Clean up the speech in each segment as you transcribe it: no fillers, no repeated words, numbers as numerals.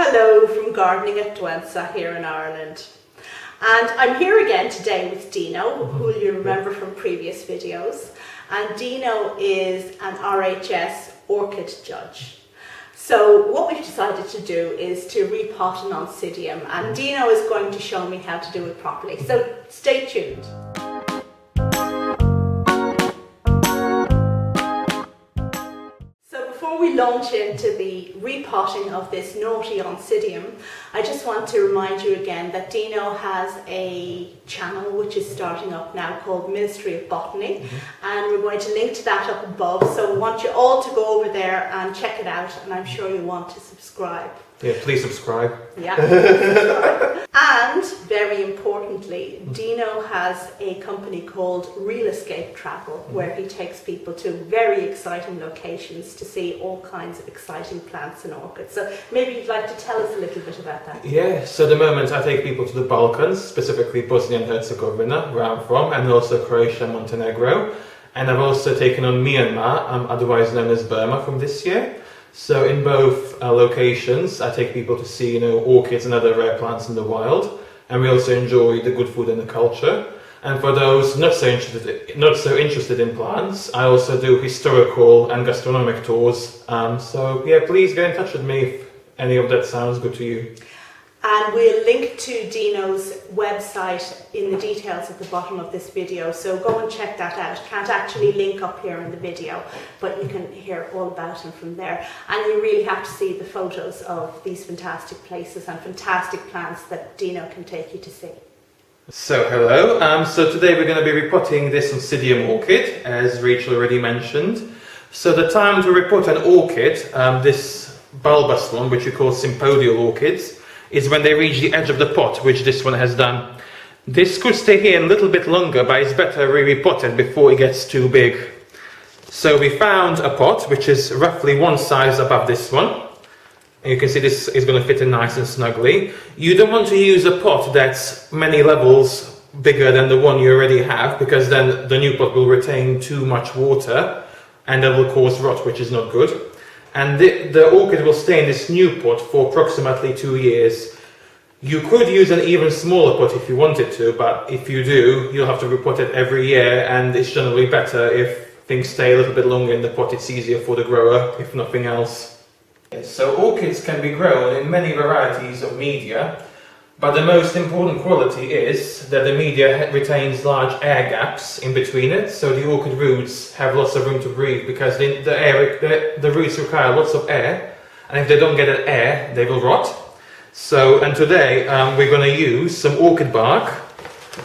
Hello from Gardening at Dwensa here in Ireland. And I'm here again today with Dino, who you remember from previous videos. And Dino is an RHS Orchid judge. So what we've decided to do is to repot an Oncidium, and Dino is going to show me how to do it properly. So stay tuned. Before we launch into the repotting of this naughty Oncidium, I just want to remind you again that Dino has a channel which is starting up now called Ministry of Botany, and we're going to link to that up above, so we want you all to go over there and check it out, and I'm sure you want to subscribe. Yeah, please subscribe. Yeah, subscribe. And very importantly, Dino has a company called Real Escape Travel, where he takes people to very exciting locations to see all kinds of exciting plants and orchids. So maybe you'd like to tell us a little bit about that. Yeah, so at the moment I take people to the Balkans, specifically Bosnia and Herzegovina, where I'm from, and also Croatia and Montenegro. And I've also taken on Myanmar, otherwise known as Burma, from this year. So in both locations, I take people to see, orchids and other rare plants in the wild, and we also enjoy the good food and the culture. And for those not so interested in plants, I also do historical and gastronomic tours. So yeah, please get in touch with me if any of that sounds good to you. And we'll link to Dino's website in the details at the bottom of this video, so go and check that out. Can't actually link up here in the video, but you can hear all about him from there. And you really have to see the photos of these fantastic places and fantastic plants that Dino can take you to see. So hello, so today we're going to be repotting this Oncidium orchid, as Rachel already mentioned. So the time to repot an orchid, this bulbous one, which we call sympodial orchids, is when they reach the edge of the pot, which this one has done. This could stay here a little bit longer, but it's better we repot it before it gets too big. So we found a pot which is roughly one size above this one. And you can see this is going to fit in nice and snugly. You don't want to use a pot that's many levels bigger than the one you already have, because then the new pot will retain too much water and that will cause rot, which is not good. And the orchid will stay in this new pot for approximately 2 years. You could use an even smaller pot if you wanted to, but if you do, you'll have to repot it every year, and it's generally better if things stay a little bit longer in the pot. It's easier for the grower, if nothing else. So orchids can be grown in many varieties of media, but the most important quality is that the media retains large air gaps in between it, so the orchid roots have lots of room to breathe, because the roots require lots of air, and if they don't get that air, they will rot. So, and today we're going to use some orchid bark,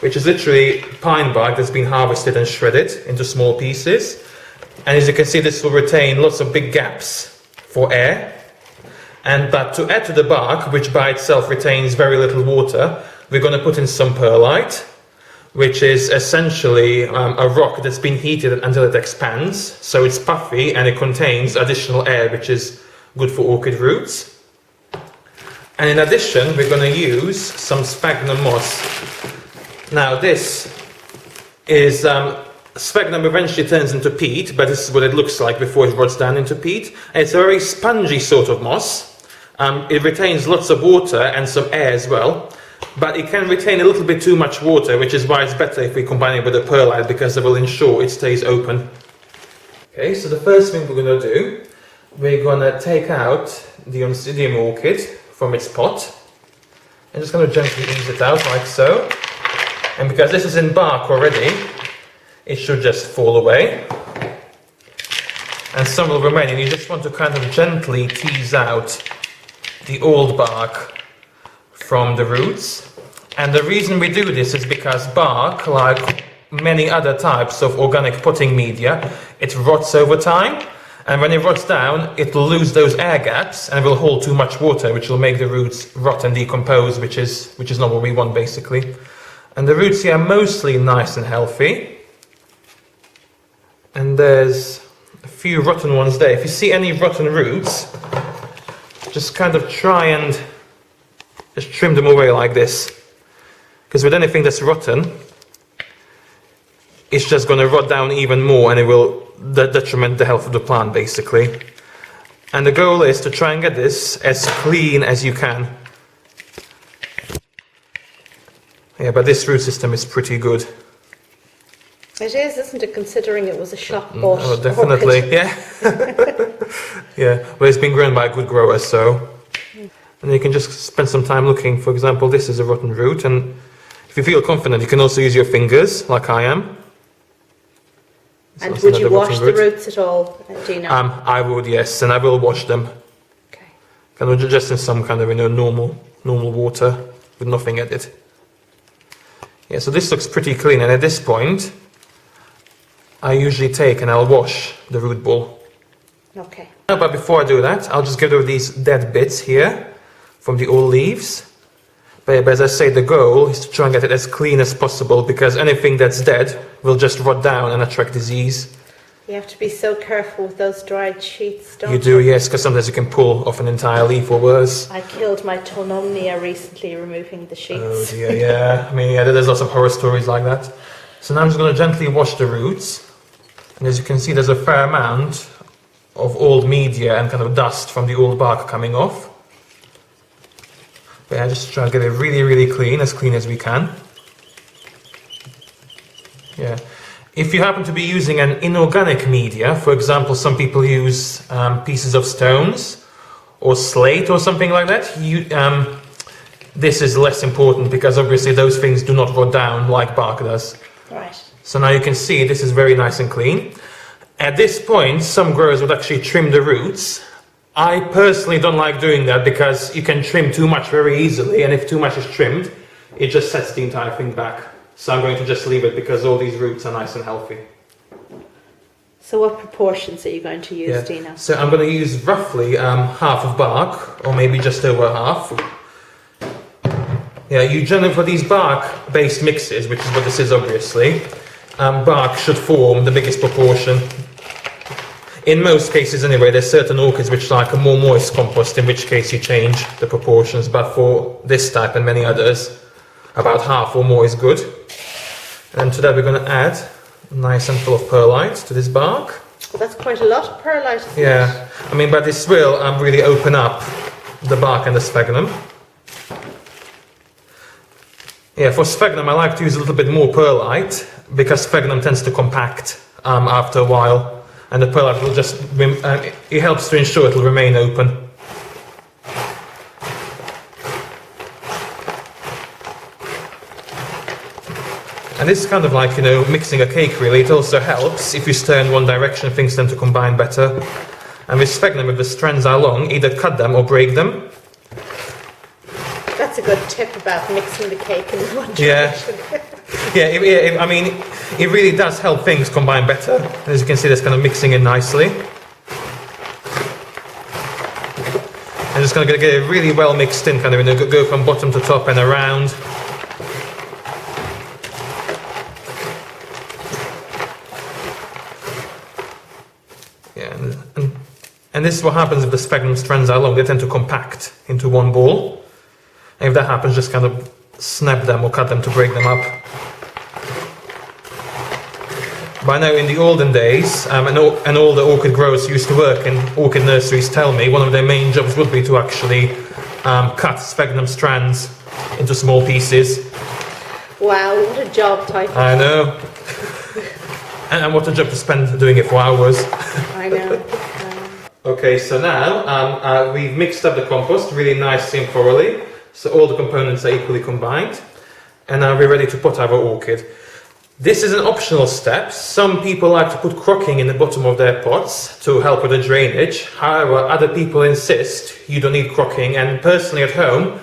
which is literally pine bark that's been harvested and shredded into small pieces. And as you can see, this will retain lots of big gaps for air. But to add to the bark, which by itself retains very little water, we're going to put in some perlite, which is essentially a rock that's been heated until it expands. So it's puffy and it contains additional air, which is good for orchid roots. And in addition, we're going to use some sphagnum moss. Now this is sphagnum eventually turns into peat, but this is what it looks like before it rots down into peat. And it's a very spongy sort of moss. It retains lots of water and some air as well, but it can retain a little bit too much water, which is why it's better if we combine it with a perlite, because it will ensure it stays open. Okay, so the first thing we're going to do, we're going to take out the Oncidium orchid from its pot. I'm just going to gently ease it out like so. And because this is in bark already, it should just fall away. And some will remain, and you just want to kind of gently tease out the old bark from the roots. And the reason we do this is because bark, like many other types of organic potting media, it rots over time, and when it rots down it will lose those air gaps and will hold too much water, which will make the roots rot and decompose, which is not what we want basically. And the roots here are mostly nice and healthy, and there's a few rotten ones there. If you see any rotten roots, just kind of try and just trim them away like this, because with anything that's rotten, it's just going to rot down even more, and it will detriment the health of the plant basically. And the goal is to try and get this as clean as you can. Yeah, but this root system is pretty good. It is, isn't it, considering it was a shop bought Oh, definitely, orchid. yeah. Yeah, well, it's been grown by a good grower, so. And you can just spend some time looking. For example, this is a rotten root, and if you feel confident, you can also use your fingers, like I am. And would you wash the roots at all, Dino? I would, yes, and I will wash them. Okay. Kind of just in some kind of, normal water with nothing added. Yeah, so this looks pretty clean, and at this point, I usually take and I'll wash the root ball. Okay. But before I do that, I'll just get rid of these dead bits here from the old leaves. But as I say, the goal is to try and get it as clean as possible, because anything that's dead will just rot down and attract disease. You have to be so careful with those dried sheets, don't you? You do, yes, because sometimes you can pull off an entire leaf or worse. I killed my tonomnia recently removing the sheets. Oh dear, yeah. I mean, yeah, there's lots of horror stories like that. So now I'm just going to gently wash the roots. And as you can see, there's a fair amount of old media and kind of dust from the old bark coming off. But yeah, just try to get it really, really clean as we can. Yeah. If you happen to be using an inorganic media, for example, some people use pieces of stones or slate or something like that, this is less important, because obviously those things do not rot down like bark does. Right. So now you can see this is very nice and clean. At this point, some growers would actually trim the roots. I personally don't like doing that, because you can trim too much very easily, and if too much is trimmed, it just sets the entire thing back. So I'm going to just leave it, because all these roots are nice and healthy. So what proportions are you going to use, Dino? So I'm going to use roughly half of bark, or maybe just over half. Yeah, you generally, for these bark-based mixes, which is what this is obviously, bark should form the biggest proportion. In most cases anyway, there's certain orchids which like a more moist compost, in which case you change the proportions, but for this type and many others, about half or more is good. And to that we're going to add a nice handful of perlite to this bark. Well, that's quite a lot of perlite, isn't Yeah, I mean, but this will really open up the bark and the sphagnum. Yeah, for sphagnum I like to use a little bit more perlite, because sphagnum tends to compact after a while, and the perlite will just, it helps to ensure it will remain open. And this is kind of like, mixing a cake really. It also helps if you stir in one direction, things tend to combine better. And with sphagnum, if the strands are long, either cut them or break them. That's a good tip about mixing the cake in one Yeah. direction. Yeah, I mean, it really does help things combine better. As you can see, that's kind of mixing in nicely. I'm just going to get it really well mixed in, kind of, go from bottom to top and around. Yeah, and this is what happens if the sphagnum strands are long. They tend to compact into one ball. And if that happens, just kind of snap them or cut them to break them up. By now, in the olden days, and all the orchid growers who used to work in orchid nurseries tell me, one of their main jobs would be to actually cut sphagnum strands into small pieces. Wow, what a job title. I know. And what a job to spend doing it for hours. I know. Okay, so now we've mixed up the compost really nicely and thoroughly, so all the components are equally combined, and now we're ready to pot our orchid. This is an optional step. Some people like to put crocking in the bottom of their pots to help with the drainage. However, other people insist you don't need crocking, and personally at home,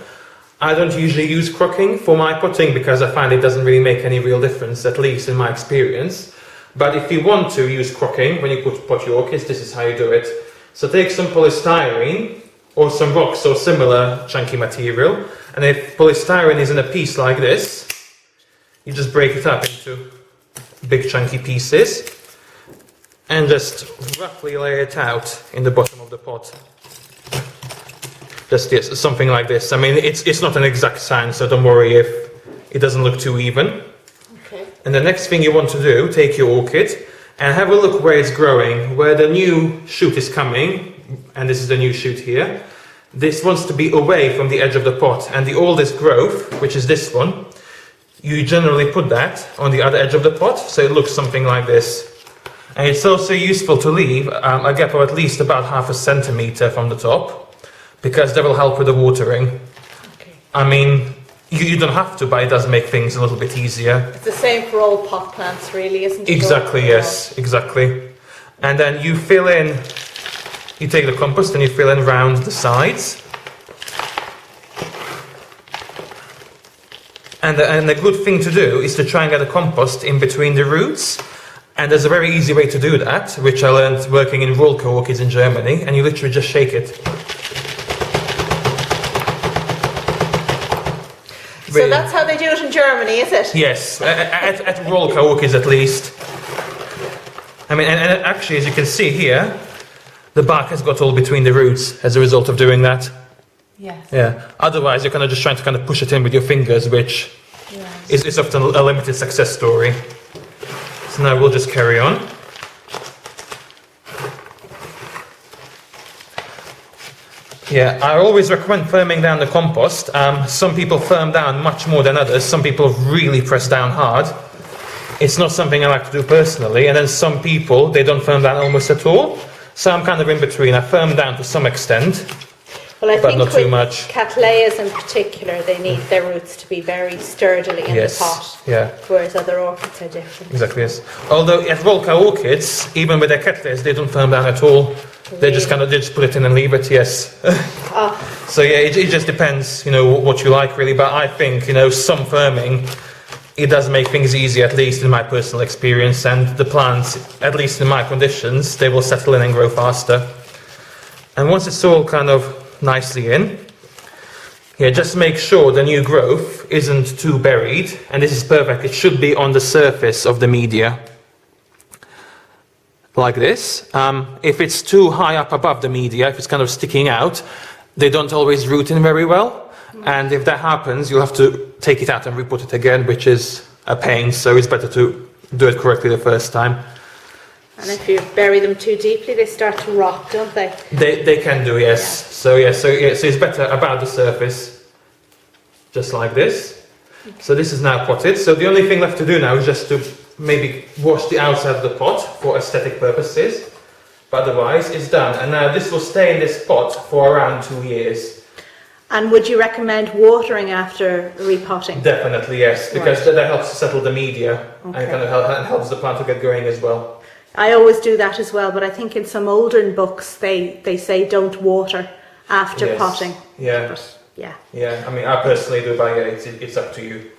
I don't usually use crocking for my potting because I find it doesn't really make any real difference, at least in my experience. But if you want to use crocking when you pot your orchids, this is how you do it. So take some polystyrene or some rocks or similar chunky material, and if polystyrene is in a piece like this, you just break it up into big chunky pieces and just roughly lay it out in the bottom of the pot. Just yes, something like this. I mean, it's not an exact science, so don't worry if it doesn't look too even. Okay. And the next thing you want to do, take your orchid and have a look where it's growing, where the new shoot is coming. and this is the new shoot here. This wants to be away from the edge of the pot, and the oldest growth, which is this one, you generally put that on the other edge of the pot, so it looks something like this. And it's also useful to leave a gap of at least about 0.5 centimetre from the top, because that will help with the watering. Okay. I mean, you don't have to, but it does make things a little bit easier. It's the same for all pot plants, really, isn't it? Exactly, yes, exactly. And then you fill in, you take the compost and you fill in round the sides. And the good thing to do is to try and get the compost in between the roots. And there's a very easy way to do that, which I learned working in Rolka orchids in Germany, and you literally just shake it. So that's how they do it in Germany, is it? Yes, at Rolka orchids at least. I mean, and actually, as you can see here, the bark has got all between the roots as a result of doing that. Yes. Yeah. Otherwise, you're kind of just trying to kind of push it in with your fingers, which is often a limited success story. So now we'll just carry on. Yeah, I always recommend firming down the compost. Some people firm down much more than others. Some people really press down hard. It's not something I like to do personally. And then some people, they don't firm down almost at all. So I'm kind of in between. I firm down to some extent, well, I but think not too with much. Cattleyas in particular, they need their roots to be very sturdily in the pot. Yeah. Whereas other orchids are different. Exactly, yes. Although at Rolka orchids, even with their cattleyas, they don't firm down at all. They just put it in and leave it, yes. So yeah, it just depends, what you like really. But I think, some firming, it does make things easy, at least in my personal experience. And the plants, at least in my conditions, they will settle in and grow faster. And once it's all kind of nicely in, just make sure the new growth isn't too buried. And this is perfect. It should be on the surface of the media. Like this. If it's too high up above the media, if it's kind of sticking out, they don't always root in very well. And if that happens, you'll have to take it out and re-put it again, which is a pain. So it's better to do it correctly the first time. And if you bury them too deeply, they start to rot, don't they? They can do, yes. So it's better about the surface, just like this. So this is now potted. So the only thing left to do now is just to maybe wash the outside of the pot for aesthetic purposes, but otherwise it's done. And now this will stay in this pot for around 2 years. And would you recommend watering after repotting? Definitely, yes, because that helps to settle the media and kind of helps the plant to get going as well. I always do that as well, but I think in some older books they say don't water after potting. Yeah. But, Yeah, I mean, I personally do, but it's up to you.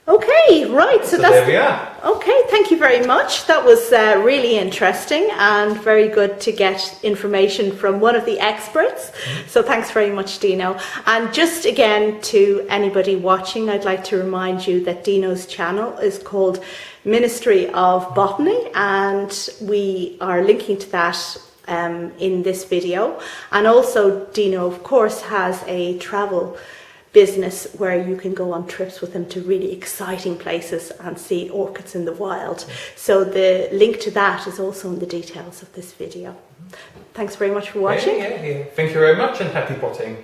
Okay, right. So that's there we are. Okay, thank you very much. That was really interesting and very good to get information from one of the experts. So thanks very much, Dino. And just again, to anybody watching, I'd like to remind you that Dino's channel is called Ministry of Botany, and we are linking to that in this video. And also, Dino, of course, has a travel business where you can go on trips with him to really exciting places and see orchids in the wild. So the link to that is also in the details of this video. Thanks very much for watching. Yeah. Thank you very much and happy potting.